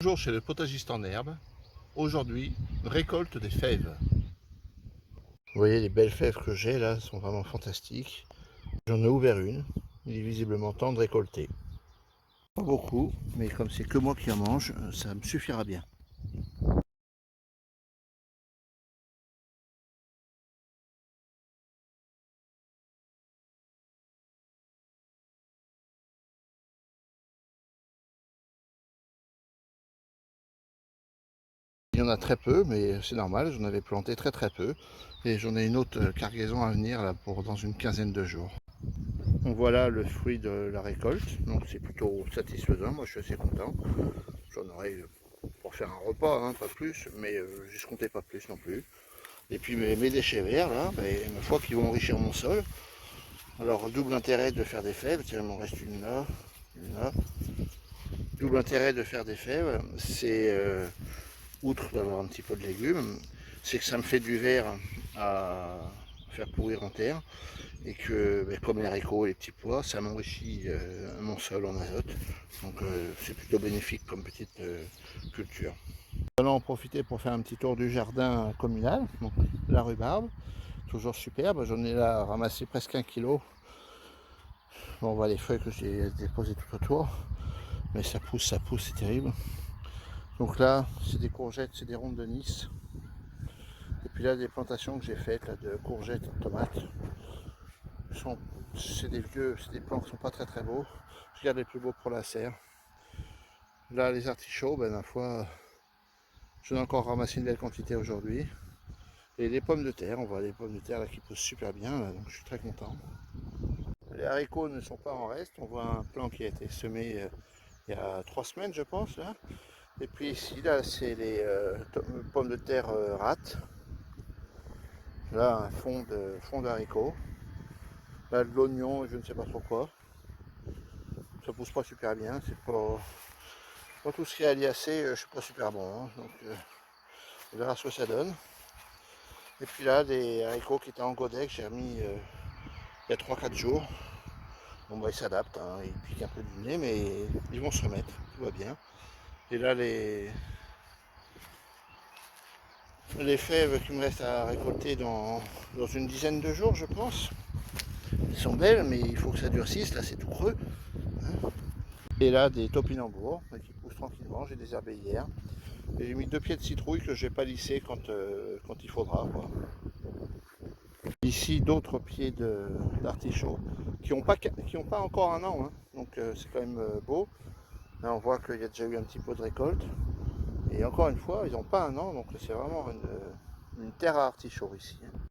Bonjour chez le potagiste en herbe. Aujourd'hui, récolte des fèves. Vous voyez les belles fèves que j'ai là sont vraiment fantastiques. J'en ai ouvert une. Il est visiblement temps de récolter. Pas beaucoup, mais comme c'est que moi qui en mange, ça me suffira bien. Il y en a très peu, mais c'est normal, j'en avais planté très peu. Et j'en ai une autre cargaison à venir là pour dans une quinzaine de jours. Donc voilà le fruit de la récolte, donc c'est plutôt satisfaisant, moi je suis assez content. J'en aurai pour faire un repas, hein, pas plus, mais je comptais pas plus non plus. Et puis mes déchets verts là, ma foi qu'ils vont enrichir mon sol. Alors double intérêt de faire des fèves, tiens il m'en reste une là, une là. Double intérêt de faire des fèves, c'est outre d'avoir un petit peu de légumes, c'est que ça me fait du verre à faire pourrir en terre et que comme les haricots et les petits pois, ça m'enrichit mon sol en azote. Donc c'est plutôt bénéfique comme petite culture. Allons en profiter pour faire un petit tour du jardin communal, donc la rhubarbe, toujours superbe, j'en ai là ramassé presque 1 kilo. Bon, on voit les feuilles que j'ai déposées tout autour, mais ça pousse, c'est terrible. Donc là, c'est des courgettes, c'est des rondes de Nice. Et puis là, des plantations que j'ai faites là, de courgettes et de tomates. C'est des plants qui sont pas très beaux. Je garde les plus beaux pour la serre. Là, les artichauts, ma foi, j'en ai encore ramassé une belle quantité aujourd'hui. Et les pommes de terre, on voit les pommes de terre là qui poussent super bien, là, donc je suis très content. Les haricots ne sont pas en reste, on voit un plant qui a été semé il y a 3 semaines je pense là. Et puis ici là c'est les pommes de terre rates. Là un fond d'haricots. Là de l'oignon, je ne sais pas trop quoi. Ça pousse pas super bien, c'est pas tout ce qui est aliacé, je suis pas super bon. Hein, donc on verra ce que ça donne. Et puis là des haricots qui étaient en godet que j'ai remis il y a 3-4 jours. Bon bah ils s'adaptent, hein, ils piquent un peu du nez mais ils vont se remettre, tout va bien. Et là les fèves qu'il me reste à récolter dans une dizaine de jours je pense. Elles sont belles mais il faut que ça durcisse, là c'est tout creux. Hein. Et là des topinambours qui poussent tranquillement, j'ai des herbéières. Et j'ai mis 2 pieds de citrouille que je vais palisser quand il faudra. Quoi. Ici d'autres pieds d'artichaut qui n'ont pas encore un an, hein. Donc c'est quand même beau. Là on voit qu'il y a déjà eu un petit peu de récolte. Et encore une fois, ils n'ont pas un an, donc c'est vraiment une terre à artichaut ici.